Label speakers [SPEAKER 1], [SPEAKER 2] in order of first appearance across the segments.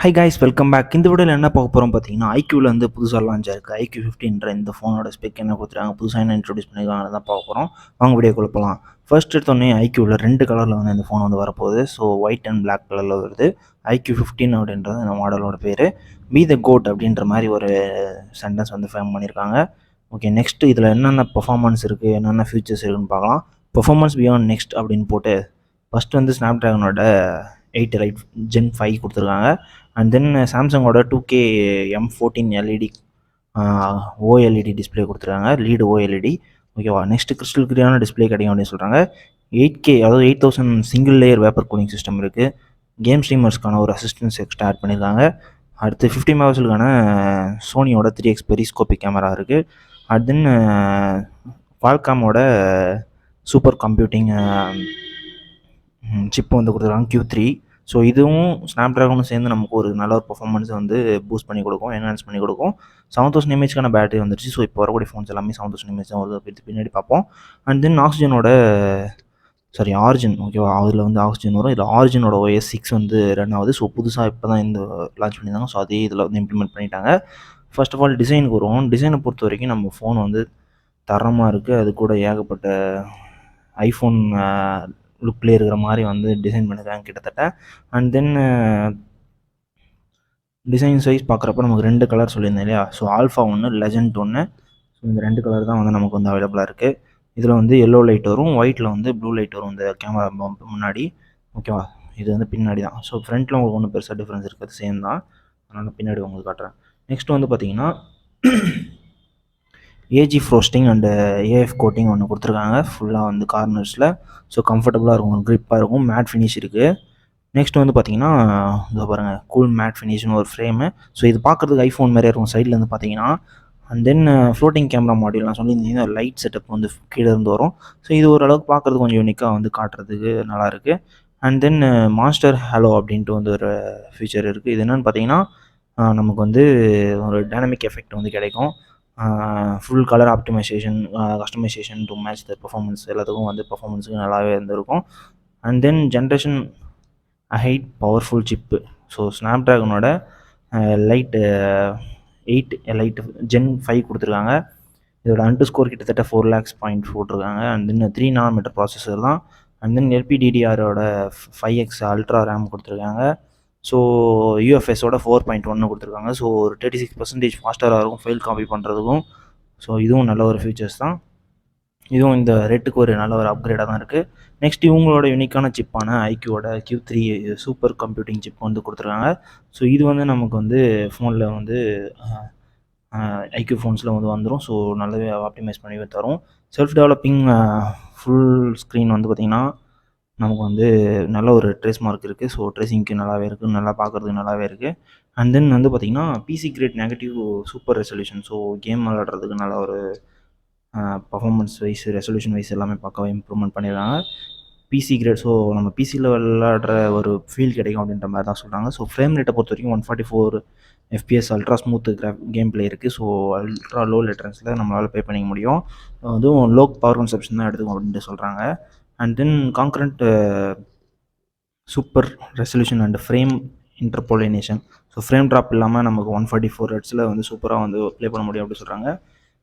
[SPEAKER 1] Hi guys, welcome back. இந்த வீடியோவில் என்ன பார்க்க போகிறோம் பார்த்தீங்கன்னா, ஐக்யூவில் வந்து புதுசாக லான்ச் ஆயிருக்கு. ஐக்யூ 15 இந்த ஃபோனோட ஸ்பெக் என்ன கொடுத்துருக்காங்க, புதுசாக என்ன இன்ட்ரோடியூஸ் பண்ணியிருக்காங்க தான் பார்க்க போகிறோம். வாங்க வீடியோக்குள்ள போகலாம். ஃபர்ஸ்ட் எடுத்தோடனே ஐக்யூவில் 2 கலரில் வந்து இந்த ஃபோன் வந்து வரப்போகுது. ஸோ ஒயிட் அண்ட் பிளாக் கலரில் வருது. ஐக்யூ 15 அப்படின்றது இந்த மாடலோட பேர். பி த கோட் அப்படின்ற மாதிரி ஒரு சென்டென்ஸ் வந்து ஃபேம் பண்ணியிருக்காங்க. ஓகே, நெக்ஸ்ட் இதில் என்னென்ன பெர்ஃபார்மன்ஸ் இருக்குது, என்னென்ன ஃபீச்சர்ஸ் இருக்குன்னு பார்க்கலாம். பெர்ஃபார்மன்ஸ் பியாண்ட் நெக்ஸ்ட் அப்படின்னு போட்டு ஃபஸ்ட்டு வந்து ஸ்னாப் ட்ராகனோட 8 ரைட் Gen 5 கொடுத்துருக்காங்க. அண்ட் தென் சாம்சங்கோட 2K M14 LED OLED display கொடுத்துருக்காங்க, லீடு ஓஎல்இடி. ஓகேவா, நெக்ஸ்ட் கிறிஸ்டல் கிளியரான டிஸ்பிளே கிடைக்கும் அப்படின்னு சொல்கிறாங்க. 8K அதாவது 8000 single layer vapour cooling system இருக்குது. கேம் ஸ்ட்ரீமர்ஸ்க்கான ஒரு அசிஸ்டன்ஸ் எக்ஸ்ட்ரா ஆட் பண்ணியிருக்காங்க. அடுத்து 50 மெகாபிக்சலுக்கான சோனியோட 3x பெரிஸ்கோபிக் கேமரா இருக்குது. அண்ட் தென் குவால்காமோட சூப்பர் கம்ப்யூட்டிங் சிப்பு வந்து கொடுத்துருக்காங்க, Q3. ஸோ இதுவும் ஸ்னாப் ட்ராகனும் சேர்ந்து நமக்கு ஒரு நல்ல ஒரு பர்ஃபார்மன்ஸ் வந்து பூஸ்ட் பண்ணி கொடுக்கும், என்ஹான்ஸ் பண்ணி கொடுக்கும். 7000 எம்ஏஹெச்க்கான பேட்டரி வந்துருச்சு. ஸோ இப்போ வரக்கூடிய ஃபோன்ஸ் எல்லாமே 7000 எம்ஏஹெச் தான் வருது, பின்னாடி பார்ப்போம். And then origin. ஓகேவா, அதில் வந்து ஆக்சிஜன் வரும். இதில் ஆரிஜினோட OS 6 வந்து ரன் ஆகுது. ஸோ புதுசாக இப்போ தான் இந்த லான்ச் பண்ணியிருந்தாங்க. ஸோ அதே இதில் வந்து இம்ப்ளிமெண்ட் பண்ணிட்டாங்க. ஃபர்ஸ்ட் ஆஃப் ஆல் டிசைனுக்கு வருவோம். டிசைனை பொறுத்த வரைக்கும் நம்ம ஃபோன் வந்து தரமாக இருக்குது. அது கூட ஏகப்பட்ட ஐஃபோன் லுக்லேயே இருக்கிற மாதிரி வந்து டிசைன் பண்ணியிருக்காங்க கிட்டத்தட்ட. அண்ட் தென் டிசைன்ஸ் வைஸ் பார்க்குறப்ப நமக்கு 2 கலர் சொல்லியிருந்தேன் இல்லையா. So alpha 1, legend 1. ஸோ இந்த 2 கலர் தான் வந்து நமக்கு வந்து அவைலபிளாக இருக்குது. இதில் வந்து எல்லோ லைட் வரும், ஒயிட்டில் வந்து ப்ளூ லைட் வரும் இந்த கேமரா முன்னாடி. ஓகேவா, இது வந்து பின்னாடி தான். ஸோ ஃப்ரண்ட்டில் உங்களுக்கு ஒன்றும் பெருசாக டிஃப்ரென்ஸ் இருக்கிறது சேம் தான். அதனால் பின்னாடி உங்களுக்கு காட்டுறேன். நெக்ஸ்ட் வந்து பார்த்தீங்கன்னா AG frosting and AF coating ஒன்று கொடுத்துருக்காங்க ஃபுல்லாக வந்து கார்னர்ஸில். ஸோ கம்ஃபர்டபுளாக இருக்கும், க்ரிப்பாக இருக்கும், மேட் ஃபினிஷ் இருக்குது. நெக்ஸ்ட் வந்து பார்த்தீங்கன்னா இதோ பாருங்கள், கூல் மேட் ஃபினிஷ்னு ஒரு ஃப்ரேமு. ஸோ இது பார்க்குறதுக்கு ஐஃபோன் மாதிரியே இருக்கும் சைட்லேருந்து பார்த்தீங்கன்னா. And then floating camera module நான் சொல்லியிருந்தீங்கன்னா லைட் செட்டப் வந்து கீழே இருந்து வரும். ஸோ இது ஓரளவுக்கு பார்க்குறது கொஞ்சம் யூனிக்காக வந்து காட்டுறதுக்கு நல்லாயிருக்கு. அண்ட் தென் மாஸ்டர் ஹலோ அப்படின்ட்டு வந்து ஒரு ஃபீச்சர் இருக்குது. இது என்னென்னு பார்த்தீங்கன்னா நமக்கு வந்து ஒரு டைனமிக் எஃபெக்ட் வந்து கிடைக்கும். Full colour optimisation, customisation to match the performance, எல்லாத்துக்கும் வந்து பெர்ஃபார்மன்ஸுக்கு நல்லாவே இருந்திருக்கும். And then generation height powerful chip. So snap ட்ராகனோட லைட் 8 லைட் Gen 5 கொடுத்துருக்காங்க. இதோட அண்டர்ஸ்கோர் கிட்டத்தட்ட 4 lakhs பாயிண்ட் போட்டிருக்காங்க. அண்ட் தென் 3 nm ப்ராசஸர் தான். அண்ட் தென் LPDDRோட 5x அல்ட்ரா ரேம் கொடுத்துருக்காங்க. ஸோ யூஎஃப்எஸோட 4.1 கொடுத்துருக்காங்க. ஸோ ஒரு 36% ஃபாஸ்டராக இருக்கும் ஃபைல் காப்பி பண்ணுறதுக்கும். ஸோ இதுவும் நல்ல ஒரு ஃபீச்சர்ஸ் தான். இதுவும் இந்த ரேட்டுக்கு ஒரு நல்ல ஒரு அப்கிரேடாக தான் இருக்குது. நெக்ஸ்ட் இவங்களோட யூனிக்கான சிப்பான ஐக்யூவோட Q3 சூப்பர் கம்ப்யூட்டிங் சிப் வந்து கொடுத்துருக்காங்க. ஸோ இது வந்து நமக்கு வந்து ஃபோனில் வந்து ஐக்யூ ஃபோன்ஸில் வந்து வந்துடும். ஸோ நல்லாவே ஆப்டிமைஸ் பண்ணி தரும். செல்ஃப் டெவலப்பிங் ஃபுல் ஸ்க்ரீன் வந்து பார்த்திங்கன்னா நமக்கு வந்து நல்ல ஒரு ட்ரேஸ் மார்க் இருக்குது. ஸோ ட்ரேசிங்க்கு நல்லாவே இருக்குது, நல்லா பார்க்குறதுக்கு நல்லாவே இருக்குது. அண்ட் தென் வந்து பார்த்திங்கன்னா PC great negative super resolution. So game விளாடுறதுக்கு நல்ல ஒரு பர்ஃபார்மன்ஸ் வைஸ், ரெசல்யூஷன் வைஸ் எல்லாமே பார்க்கவே இம்ப்ரூவ்மெண்ட் பண்ணியிருக்காங்க. PC great. ஸோ நம்ம பிசியில் விளாடுற ஒரு ஃபீல் கிடைக்கும் அப்படின்ற மாதிரி தான் சொல்கிறாங்க. ஸோ ஃப்ரேம் ரேட்டை பொறுத்த வரைக்கும் 144 FPS ultra smooth game play இருக்குது. ஸோ அல்ட்ரா லோ லேட்டன்ஸில் நம்மளால் ப்ளே பண்ணிக்க முடியும். அதுவும் லோ பவர் கன்சப்ஷன் தான் எடுத்துக்கும் அப்படின்ட்டு சொல்கிறாங்க. And then concurrent super resolution and frame interpolation. So frame drop இல்லாமல் நமக்கு 144 ஹெர்ட்ஸில் வந்து சூப்பராக வந்து ப்ளே பண்ண முடியும் அப்படின்னு சொல்கிறாங்க.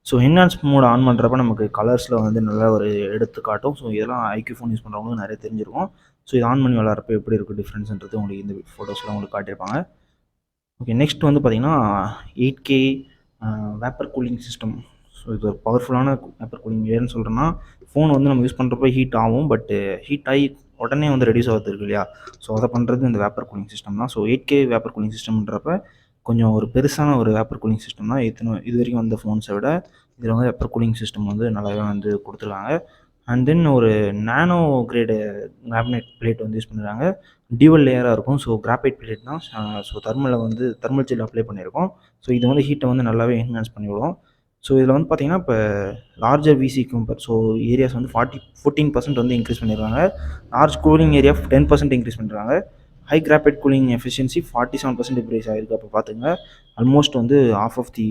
[SPEAKER 1] ஸோ என்ஹான்ஸ் மோட் ஆன் பண்ணுறப்ப நமக்கு கலர்ஸில் வந்து நல்ல ஒரு எடுத்து காட்டும். ஸோ இதெல்லாம் ஐக்யூ ஃபோன் யூஸ் பண்ணுறவங்களுக்கு நிறைய தெரிஞ்சிருக்கும். ஸோ இது ஆன் பண்ணி விளாட்றப்ப எப்படி இருக்குது டிஃப்ரென்ஸ்ன்றது உங்களுக்கு இந்த ஃபோட்டோஸில் உங்களுக்கு காட்டியிருப்பாங்க. ஓகே, நெக்ஸ்ட் வந்து பார்த்திங்கன்னா 8K vapour cooling system. So இது ஒரு பவர்ஃபுல்லான வேப்பர் கூலிங். ஏன்னு சொல்கிறேன்னா ஃபோன் வந்து நம்ம யூஸ் பண்ணுறப்ப ஹீட் ஆகும், பட் ஹீட் ஆகி உடனே வந்து ரெடியூஸ் ஆகுது இருக்கு இல்லையா. ஸோ அதை பண்ணுறது இந்த வேப்பர் கூலிங் சிஸ்டம் தான். ஸோ 8K வேப்பர் கூலிங் சிஸ்டம்ன்றப்ப கொஞ்சம் ஒரு பெருசான ஒரு வேப்பர் கூலிங் சிஸ்டம் தான். இது வரைக்கும் வந்த ஃபோன்ஸை விட இதில் வந்து வேப்பர் கூலிங் சிஸ்டம் வந்து நல்லாவே வந்து கொடுத்துருக்காங்க. அண்ட் தென் ஒரு நானோ கிரேடு கிராஃபைட் பிளேட் வந்து யூஸ் பண்ணுறாங்க. டியூவல் லேயராக இருக்கும். ஸோ கிராஃபைட் பிளேட் தான். ஸோ தெர்மல் ஜெல் அப்ளை பண்ணியிருக்கோம். ஸோ இது வந்து ஹீட்டை வந்து நல்லாவே என்ஹான்ஸ் பண்ணிவிடும். ஸோ இதில் வந்து பார்த்திங்கன்னா இப்போ லார்ஜர் விசி கம்பேர், ஸோ ஏரியாஸ் வந்து 14% வந்து இன்க்ரீஸ் பண்ணியிருக்காங்க. லார்ஜ் கூலிங் ஏரியா 10% இன்க்ரீஸ் பண்ணியிருக்காங்க. High graphite cooling efficiency 47% increase ஆகிருக்கு. அப்போ பார்த்துங்க ஆல்மோஸ்ட் வந்து ஆஃப் தி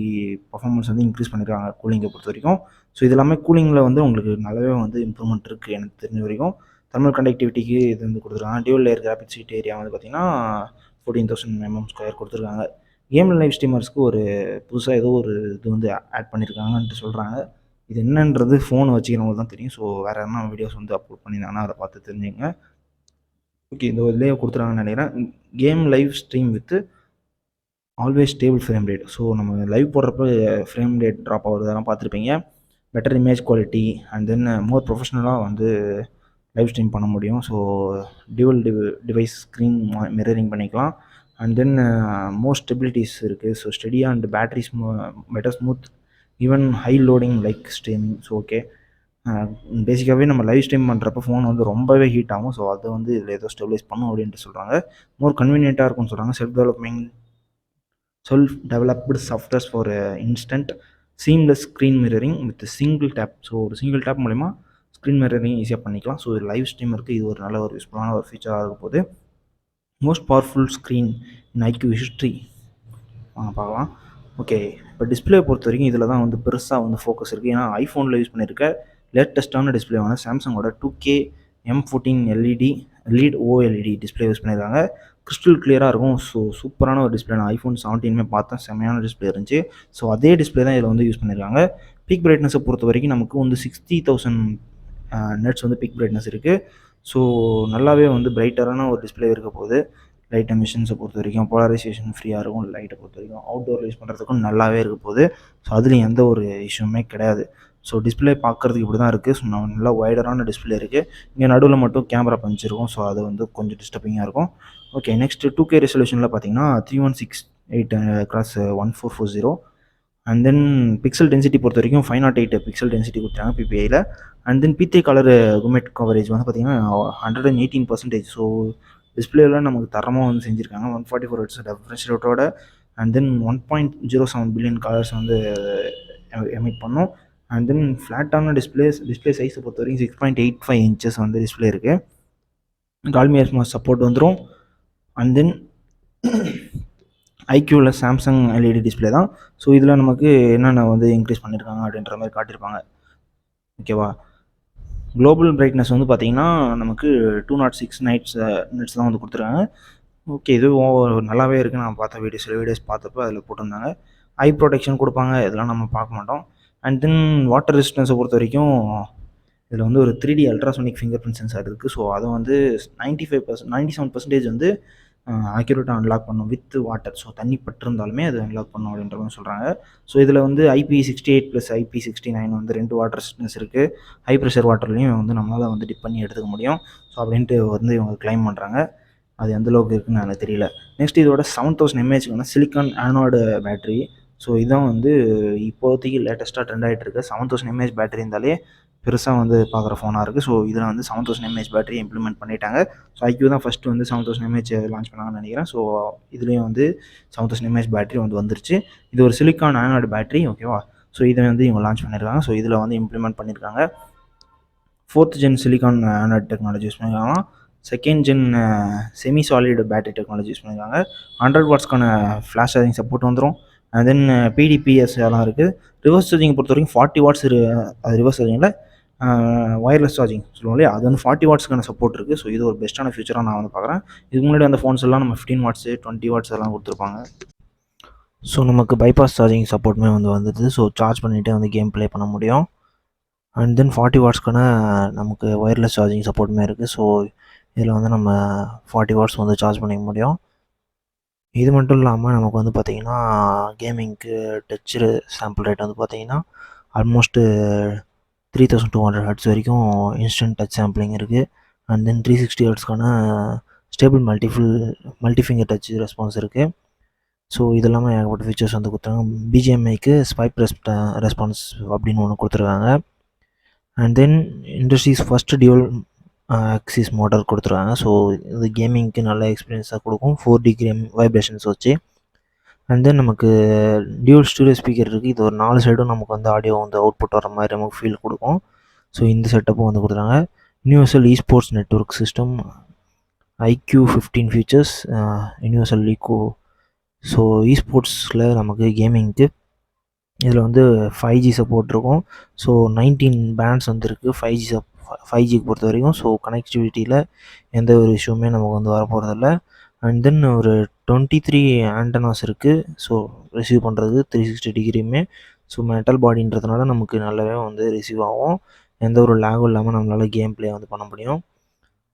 [SPEAKER 1] பர்ஃபார்மன்ஸ் வந்து இன்க்ரீஸ் பண்ணியிருக்காங்க கூலிங்கை பொறுத்த வரைக்கும். ஸோ இது எல்லாமே கூலிங்கில் வந்து உங்களுக்கு நல்லாவே வந்து இம்ப்ரூவ்மெண்ட் இருக்குது எனக்கு தெரிஞ்ச வரைக்கும். தெர்மல் கண்டக்டிவிட்டிக்கு இது வந்து கொடுத்துருக்காங்க. Dual layer graphic sheet area வந்து பார்த்திங்கன்னா 14,000 mm² கொடுத்துருக்காங்க. கேம் லைவ் ஸ்ட்ரீமர்ஸ்க்கு ஒரு புதுசாக ஏதோ ஒரு இது வந்து ஆட் பண்ணியிருக்காங்கன்ட்டு சொல்கிறாங்க. இது என்னன்றது ஃபோன் வச்சுக்கிறவங்களுக்கு தான் தெரியும். ஸோ வேறு எதனா வீடியோஸ் வந்து அப்லோட் பண்ணியிருந்தாங்கன்னா அதை பார்த்து தெரிஞ்சுங்க. ஓகே, இந்த இதுலேயே கொடுத்துருக்காங்கன்னு நினைக்கிறேன். Game live stream with always stable frame rate. So நம்ம லைவ் போடுறப்ப ஃப்ரேம் ரேட் ட்ராப் ஆகுறதெல்லாம் பார்த்துருப்பீங்க. Better image quality and then more ப்ரொஃபஷ்னலாக வந்து லைவ் ஸ்ட்ரீம் பண்ண முடியும். So dual device screen mirroring பண்ணிக்கலாம். அண்ட் தென் மோர் ஸ்டெபிலிட்டிஸ் இருக்குது. ஸோ ஸ்டெடியாக and battery better smooth even high loading like streaming. So okay, பேசிக்காகவே நம்ம லைவ் ஸ்ட்ரீம் பண்ணுறப்ப ஃபோன் வந்து ரொம்பவே ஹீட் ஆகும். ஸோ அதை வந்து இதில் ஏதோ ஸ்டெபிலைஸ் பண்ணும் அப்படின்ட்டு சொல்கிறாங்க. மோர் கன்வீனியண்ட்டாக இருக்கும்னு சொல்கிறாங்க. Self developed softwares for instant seamless screen mirroring with single tape. So ஒரு சிங்கிள் டேப் மூலிமா ஸ்க்ரீன் மிரரிங் ஈஸியாக பண்ணிக்கலாம். ஸோ லைவ் ஸ்ட்ரீமருக்கு இது ஒரு நல்ல ஒரு யூஸ்ஃபுல்லான ஒரு ஃபீச்சராக இருக்க போகுது. மோஸ்ட் பவர்ஃபுல் ஸ்க்ரீன் இன் IQ ஹிஸ்ட்ரி பார்க்கலாம். ஓகே, இப்போ டிஸ்பிளே பொறுத்த வரைக்கும் இதில் தான் வந்து பெருசாக வந்து ஃபோக்கஸ் இருக்குது. ஏன்னா ஐஃபோனில் யூஸ் பண்ணியிருக்க லேட்டஸ்ட்டான டிஸ்பிளேவான சாம்சங்கோட 2K M14 lead OLED display use பண்ணியிருக்காங்க. கிறிஸ்டல் கிளியராக இருக்கும். ஸோ சூப்பரான ஒரு டிஸ்பிளே. நான் ஐஃபோன் 17 பார்த்தேன், செம்மையான டிஸ்பிளே இருந்துச்சு. ஸோ அதே டிஸ்பிளே தான் இதில் வந்து யூஸ் பண்ணியிருக்காங்க. பீக் பிரைட்னஸை பொறுத்த வரைக்கும் நமக்கு வந்து 60,000 நெட்ஸ் வந்து பீக் பிரைட்னஸ் இருக்குது. ஸோ நல்லாவே வந்து பிரைட்டரான ஒரு டிஸ்பிளே இருக்க போகுது. லைட் எமிஷன்ஸை பொறுத்த வரைக்கும் போலரைசேஷன் ஃப்ரீயாக இருக்கும். லைட்டை பொறுத்த வரைக்கும் அவுட்டோர் யூஸ் பண்ணுறதுக்கும் நல்லாவே இருக்க போகுது. ஸோ அதுலேயும் எந்த ஒரு இஷ்யூமே கிடையாது. ஸோ டிஸ்பிளே பார்க்குறதுக்கு இப்படி தான் இருக்குது. ஸோ நல்லா வைடரான டிஸ்பிளே இருக்குது. இங்கே நடுவில் மட்டும் கேமரா பஞ்ச் இருக்கும். ஸோ அது வந்து கொஞ்சம் டிஸ்டர்பிங்காக இருக்கும். ஓகே, நெக்ஸ்ட் 2K ரெசல்யூஷனில் பார்த்தீங்கன்னா 3168x1440. And then pixel density பொறுத்த வரைக்கும் 508 பிக்சல் டென்சிட்டி கொடுத்தாங்க PPIயில். அண்ட் தென் பித்தே கலர் குமெட் கவரேஜ் வந்து பார்த்திங்கன்னா 118%. ஸோ டிஸ்பிளேலாம் நமக்கு தரமாக வந்து செஞ்சுருக்காங்க. 144 Hz ரெஃப்ரெஷ் ரேட்டோட. அண்ட் தென் 1.07 பில்லியன் கலர்ஸ் வந்து எமிட் பண்ணும். அண்ட் தென் ஃப்ளாட்டான டிஸ்பிளே சைஸை பொறுத்த வரைக்கும் 6.85 inches வந்து டிஸ்பிளே இருக்குது. டால்பி அட்மாஸ் சப்போர்ட் வந்துடும். அண்ட் தென் ஐக்யூவில் சாம்சங் LED டிஸ்பிளே தான். ஸோ இதில் நமக்கு என்னென்ன வந்து இன்க்ரீஸ் பண்ணியிருக்காங்க அப்படின்ற மாதிரி காட்டியிருப்பாங்க. ஓகேவா, குளோபல் பிரைட்னஸ் வந்து பார்த்திங்கன்னா நமக்கு 206 நைட்ஸ் தான் வந்து கொடுத்துருக்காங்க. ஓகே, இது நல்லாவே இருக்குது. நான் பார்த்த சில வீடியோஸ் பார்த்தப்போ அதில் போட்டிருந்தாங்க. ஐ ப்ரொடெக்ஷன் கொடுப்பாங்க, இதெல்லாம் நம்ம பார்க்க மாட்டோம். அண்ட் தென் வாட்டர் ரெசிஸ்டன்ஸை பொறுத்த வரைக்கும் இதில் வந்து ஒரு 3D ultrasonic finger print sensor இருக்குது. ஸோ அதை வந்து 97% வந்து ஆக்யூரேட்டாக அன்லாக் பண்ணும் வித் வாட்டர். ஸோ தண்ணி பட்டிருந்தாலுமே அது அன்லாக் பண்ணும் அப்படின்ற மாதிரி சொல்கிறாங்க. ஸோ இதில் வந்து IP68 + IP69 வந்து 2 வாட்டர் ரெசிஸ்டன்ஸ் இருக்குது. ஹை ப்ரெஷர் வாட்டர்லேயும் வந்து நம்மளால் வந்து டிப் பண்ணி எடுத்துக்க முடியும். ஸோ அப்படின்ட்டு வந்து இவங்க கிளைம் பண்ணுறாங்க. அது எந்தளவுக்கு இருக்குன்னு எனக்கு தெரியல. நெக்ஸ்ட் இதோட 7000 mAh silicon anode battery. So இதான் வந்து இப்போதைக்கு லேட்டஸ்ட்டாக ட்ரெண்ட் ஆகிட்டு இருக்குது. 7000 mAh பேட்டரி இருந்தாலே பெருசாக வந்து பார்க்குற ஃபோனாக இருக்குது. ஸோ இதில் வந்து 7000 mAh பேட்டரி இம்ப்ளிமெண்ட் பண்ணிட்டாங்க. ஸோ IQ தான் ஃபஸ்ட்டு வந்து 7000 mAh லான்ச் பண்ணாங்கன்னு நினைக்கிறேன். ஸோ இதுலேயும் வந்து 7000 mAh பேட்டரி வந்து வந்துருச்சு. இது ஒரு சிலிக்கான் ஆனோடு பேட்டரி. ஓகேவா, ஸோ இதை வந்து இவங்க லான்ச் பண்ணியிருக்காங்க. ஸோ இதில் வந்து இம்ப்ளிமெண்ட் பண்ணியிருக்காங்க. 4th gen silicon anode technology use பண்ணியிருக்காங்க. 2nd gen semi solid battery technology use பண்ணியிருக்காங்க. 100 வாட்ஸ்க்கான ஃப்ளாஷ் சார்ஜிங் சப்போர்ட் வந்துடும். அண்ட் தென் PDPS எல்லாம் இருக்குது. ரிவர்ஸ் சார்ஜிங் பொறுத்த வரைக்கும் 40 வாட்ஸ் அது ரிவர்ஸ் சார்ஜிங்கில் ஒயர்லெஸ் சார்ஜிங் சொல்லுவோம் இல்லையா, அது வந்து 40 வாட்ஸ்க்கான சப்போர்ட் இருக்குது. ஸோ இது ஒரு பெஸ்ட்டான ஃபியூச்சராக நான் வந்து பார்க்குறேன். இதுக்கு முன்னாடி அந்த ஃபோன்ஸ் எல்லாம் நம்ம 15 வாட்ஸ் 20 வாட்ஸ் எல்லாம் கொடுத்துருப்பாங்க. ஸோ நமக்கு பைபாஸ் சார்ஜிங் சப்போர்ட்டுமே வந்து வந்துடுது. ஸோ சார்ஜ் பண்ணிவிட்டு வந்து கேம் ப்ளே பண்ண முடியும். அண்ட் தென் 40 வாட்ஸ்க்கான நமக்கு ஒயர்லெஸ் சார்ஜிங் சப்போர்ட்டுமே இருக்குது. ஸோ இதில் வந்து நம்ம 40 வாட்ஸ் வந்து சார்ஜ் பண்ணிக்க முடியும். இது மட்டும் இல்லாமல் நமக்கு வந்து பார்த்திங்கன்னா கேமிங்க்கு டச்சு சாம்பிள் ரேட் வந்து பார்த்திங்கன்னா ஆல்மோஸ்ட்டு 3200 Hz வரைக்கும் இன்ஸ்டன்ட் டச் சாம்பிளிங் இருக்குது. அண்ட் தென் 360 Hzக்கான ஸ்டேபிள் மல்டிஃபிங்கர் டச் ரெஸ்பான்ஸ் இருக்குது. ஸோ இதெல்லாமே ஏகப்பட்ட ஃபீச்சர்ஸ் வந்து கொடுத்துருக்காங்க. BGMIக்கு ஸ்வைப் ரெஸ்பான்ஸ் அப்படின்னு ஒன்று கொடுத்துருக்காங்க. And then industries first dual axis motor கொடுத்துருக்காங்க. ஸோ இது கேமிங்க்கு நல்ல எக்ஸ்பீரியன்ஸாக கொடுக்கும் 4D வைப்ரேஷன்ஸ் வச்சு. அண்ட் தென் நமக்கு டியூவல் ஸ்டூடியோ ஸ்பீக்கர் இருக்குது. இது ஒரு 4 சைடும் நமக்கு வந்து ஆடியோ வந்து அவுட்புட் வர மாதிரி நமக்கு ஃபீல் கொடுக்கும். ஸோ இந்த செட்டப்பும் வந்து கொடுத்துருக்காங்க. Universal eSports network system, IQ15 features, universal eco. So eSportsல நமக்கு கேமிங்க்கு இதில் வந்து 5G சப்போர்ட் இருக்கும். ஸோ 19 பேண்ட்ஸ் வந்து இருக்குது 5Gக்கு பொறுத்த வரைக்கும். ஸோ கனெக்டிவிட்டியில் எந்த ஒரு இஷ்யூமே நமக்கு வந்து வரப்போகிறதில்ல. அண்ட் தென் ஒரு 23 ஆண்டனாஸ் இருக்குது. ஸோ ரிசீவ் பண்ணுறது 360 டிகிரியுமே. ஸோ மெட்டல் பாடின்றதுனால நமக்கு நல்லாவே வந்து ரிசீவ் ஆகும். எந்த ஒரு லேகும் இல்லாமல் நம்மளால் கேம் ப்ளே வந்து பண்ண முடியும்.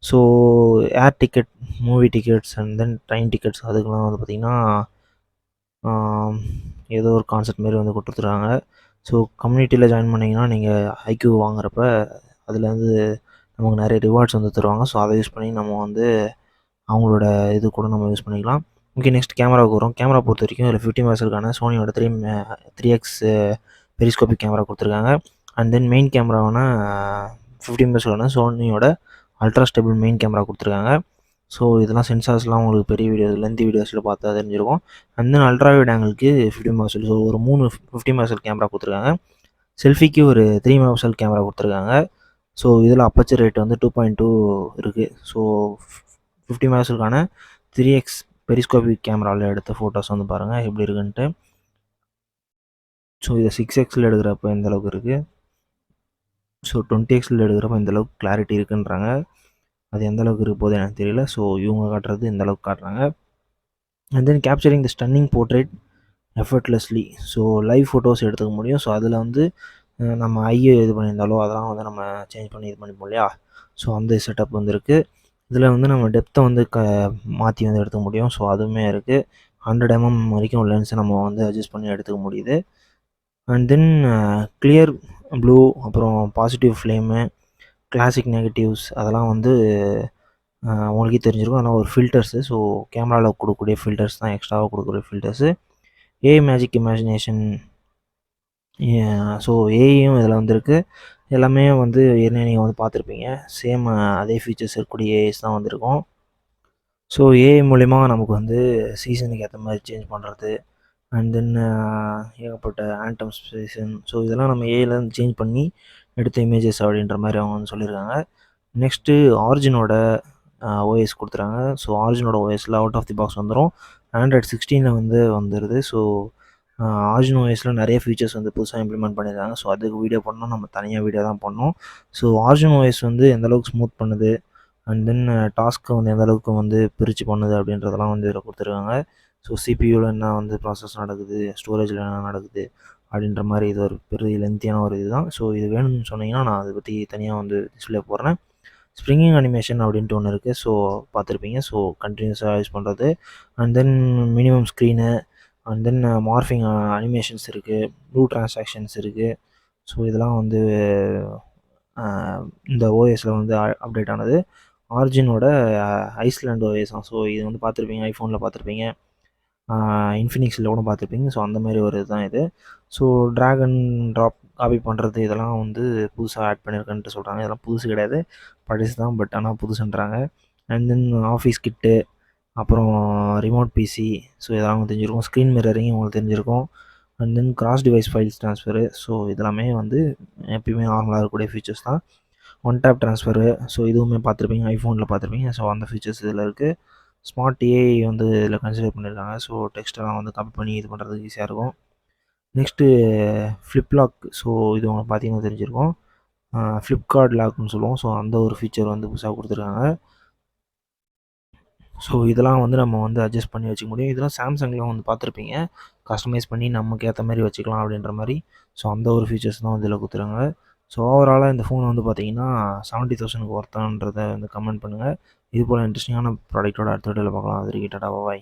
[SPEAKER 1] So air ticket, movie tickets and then train tickets அதுக்கெலாம் வந்து பார்த்திங்கன்னா ஏதோ ஒரு கான்செப்ட் மாரி வந்து கொடுத்துருக்காங்க. ஸோ கம்யூனிட்டியில் ஜாயின் பண்ணிங்கன்னா நீங்கள் ஐக்யூ வாங்குறப்ப அதுலேருந்து நமக்கு நிறைய ரிவார்ட்ஸ் வந்து தருவாங்க. ஸோ அதை யூஸ் பண்ணி நம்ம வந்து அவங்களோட இது கூட நம்ம யூஸ் பண்ணிக்கலாம். ஓகே, நெக்ஸ்ட் கேமராவுக்கு வரும். கேமரா பொறுத்த வரைக்கும் இதில் 50 மெகாபிக்சலுக்கான சோனியோட 3x பெரிஸ்கோபிக் கேமரா கொடுத்துருக்காங்க. அண்ட் தென் மெயின் கேமராவான 50 மெகாபிக்சலுக்கான சோனியோட அல்ட்ரா ஸ்டேபிள் மெயின் கேமரா கொடுத்துருக்காங்க. ஸோ இதெல்லாம் சென்சார்ஸ்லாம் உங்களுக்கு பெரிய லென்த்தி வீடியோஸில் பார்த்தா தெரிஞ்சிருக்கும். அண்ட் தென் அல்ட்ரா வைட் ஆங்கிளுக்கு 50 மெகாபிக்சல், ஸோ ஒரு 3 50 மெகாபிக்சல் கேமரா கொடுத்துருக்காங்க. செல்ஃபிக்கு ஒரு 3 மெகாபிக்சல் கேமரா கொடுத்துருக்காங்க. ஸோ இதில் அப்பச்சர் ரேட் வந்து 2.2 இருக்குது. ஸோ 50 மெகாபிக்சலுக்கான 3x பெரிஸ்கோபிக் கேமராவில் எடுத்த ஃபோட்டோஸ் வந்து பாருங்கள் எப்படி இருக்குன்ட்டு. ஸோ இதை 6xல் எடுக்கிறப்ப எந்த அளவுக்கு இருக்குது, ஸோ 20xல் எடுக்கிறப்ப எந்த அளவுக்கு கிளாரிட்டி இருக்குன்றாங்க. அது எந்த அளவுக்கு இருக்க போது எனக்கு தெரியல. ஸோ இவங்க காட்டுறது எந்த அளவுக்கு காட்டுறாங்க. And then capturing the stunning portrait effortlessly. So live photos எடுத்துக்க முடியும். ஸோ அதில் வந்து நம்ம ஐயை இது பண்ணியிருந்தாலோ அதெல்லாம் வந்து நம்ம சேஞ்ச் பண்ணி இது பண்ணிப்போம் இல்லையா. ஸோ அந்த செட்டப் வந்து இருக்குது. இதில் வந்து நம்ம டெப்த்தை வந்து மாற்றி வந்து எடுத்துக்க முடியும். ஸோ அதுவுமே இருக்குது. 100 mm வரைக்கும் லென்ஸை நம்ம வந்து அட்ஜஸ்ட் பண்ணி எடுத்துக்க முடியுது. அண்ட் தென் கிளியர் ப்ளூ, அப்புறம் பாசிட்டிவ் ஃப்ளேமு, கிளாசிக் நெகட்டிவ்ஸ் அதெல்லாம் வந்து உங்களுக்கே தெரிஞ்சிருக்கும். ஆனால் ஒரு ஃபில்டர்ஸு. ஸோ கேமராவில் கொடுக்கக்கூடிய ஃபில்டர்ஸ் தான், எக்ஸ்ட்ராவாக கொடுக்கக்கூடிய filters. AI magic imagination, so ஏஐயும் இதில் வந்துருக்கு. எல்லாமே வந்து ஏற்கனவே நீங்கள் வந்து பார்த்துருப்பீங்க. சேம் அதே ஃபீச்சர்ஸ் இருக்கக்கூடிய ஏஐஸ் தான் வந்திருக்கும். ஸோ ஏஐ மூலிமா நமக்கு வந்து சீசனுக்கு ஏற்ற மாதிரி சேஞ்ச் பண்ணுறது, அண்ட் தென் ஏகப்பட்ட ஆண்டம் சீசன், ஸோ இதெல்லாம் நம்ம ஏஐலேருந்து சேஞ்ச் பண்ணி எடுத்த இமேஜஸ் அப்படின்ற மாதிரி அவங்க வந்து சொல்லியிருக்காங்க. நெக்ஸ்ட்டு ஆரிஜினோட ஓஎஸ் கொடுத்துறாங்க. ஸோ ஆரிஜினோட ஓஎஸில் அவுட் ஆஃப் தி பாக்ஸ் வந்துடும். ஆண்ட்ராய்ட் 16 வந்து வந்துடுது. ஸோ ஆரிஜின் ஓஎஸில் நிறைய ஃபீச்சர்ஸ் வந்து புதுசாக இம்ப்ளிமெண்ட் பண்ணியிருக்காங்க. ஸோ அதுக்கு வீடியோ பண்ணணும், நம்ம தனியாக வீடியோ தான் பண்ணோம். ஸோ ஆரிஜின் ஓஎஸ் வந்து எந்தளவுக்கு ஸ்மூத் பண்ணுது, அண்ட் தென் டாஸ்க்கை வந்து எந்தளவுக்கு வந்து பிரித்து பண்ணுது அப்படின்றதெல்லாம் வந்து இதில் கொடுத்துருக்காங்க. ஸோ சிபியூவில் என்ன வந்து ப்ராசஸ் நடக்குது, ஸ்டோரேஜில் என்ன நடக்குது அப்படின்ற மாதிரி இது ஒரு பெரிய லென்த்தியான ஒரு இது தான். ஸோ இது வேணும்னு சொன்னீங்கன்னா நான் அதை பற்றி தனியாக வந்து டிஸ்பிளே போடுறேன். ஸ்ப்ரிங்கிங் அனிமேஷன் அப்படின்ட்டு ஒன்று இருக்குது. ஸோ பார்த்துருப்பீங்க. ஸோ கண்டினியூஸாக யூஸ் பண்ணுறது. And then minimum screen, and then morphing animations இருக்குது, ப்ளூ ட்ரான்சாக்ஷன்ஸ் இருக்குது. ஸோ இதெல்லாம் வந்து இந்த ஓஎஸில் வந்து அப்டேட் ஆனது. ஆரிஜினோட ஐஸ்லேண்ட் ஓஎஸ் தான். ஸோ இது வந்து பார்த்துருப்பீங்க, ஐஃபோனில் பார்த்துருப்பீங்க, இன்ஃபினிக்ஸில் கூட பார்த்துருப்பீங்க. ஸோ அந்த மாதிரி ஒரு இதுதான் இது. So drag and drop copy பண்ணுறது இதெல்லாம் வந்து புதுசாக ஆட் பண்ணியிருக்கேன்ட்டு சொல்கிறாங்க. இதெல்லாம் புதுசு கிடையாது, பழசு தான், பட் ஆனால் புதுசுன்றாங்க. அண்ட் தென் ஆஃபீஸ் கிட்டு, அப்புறம் ரிமோட் பிசி, ஸோ இதெல்லாம் உங்களுக்கு தெரிஞ்சிருக்கும். ஸ்க்ரீன் மிரரிங் உங்களுக்கு தெரிஞ்சிருக்கும். And then cross device files transfer, so இதெல்லாமே வந்து எப்பயுமே நார்மலாக இருக்கக்கூடிய ஃபீச்சர்ஸ் தான். ஒன் டேப் ட்ரான்ஸ்ஃபரு, ஸோ இதுவுமே பார்த்துருப்பீங்க, ஐஃபோனில் பார்த்துருப்பீங்க. ஸோ அந்த ஃபீச்சர்ஸ் இதில் இருக்குது. ஸ்மார்ட் ஏஐ வந்து இதில் கன்சிடர் பண்ணியிருக்காங்க. ஸோ டெக்ஸ்ட்டெல்லாம் வந்து காப்பி பண்ணி இது பண்ணுறதுக்கு ஈஸியாக இருக்கும். நெக்ஸ்ட்டு ஃப்ளிப் லாக், ஸோ இது உங்களுக்கு பார்த்தீங்கன்னா தெரிஞ்சிருக்கும். ஃப்ளிப்கார்ட் லாக்னு சொல்லுவோம். ஸோ அந்த ஒரு ஃபீச்சர் வந்து புதுசாக கொடுத்துருக்காங்க. ஸோ இதெல்லாம் வந்து நம்ம வந்து அட்ஜஸ்ட் பண்ணி வச்சுக்க முடியும். இதெல்லாம் சாம்சங்கில் வந்து பார்த்துருப்பீங்க, கஸ்டமைஸ் பண்ணி நமக்கு ஏற்ற மாதிரி வச்சுக்கலாம் அப்படின்ற மாதிரி. ஸோ அந்த ஒரு ஃபீச்சர்ஸ் தான் வந்து இதில் கொடுத்துருக்காங்க. ஸோ ஓவராலாக இந்த ஃபோன் வந்து பார்த்தீங்கன்னா 70,000க்கு ஒர்த்தான்றதை வந்து கமெண்ட் பண்ணுங்கள். இது போல் இன்ட்ரெஸ்டிங்கான ப்ராடக்ட்டோட அடுத்த வீடியோவில் பார்க்கலாம். அது வரைக்கும் டாடா பாய்.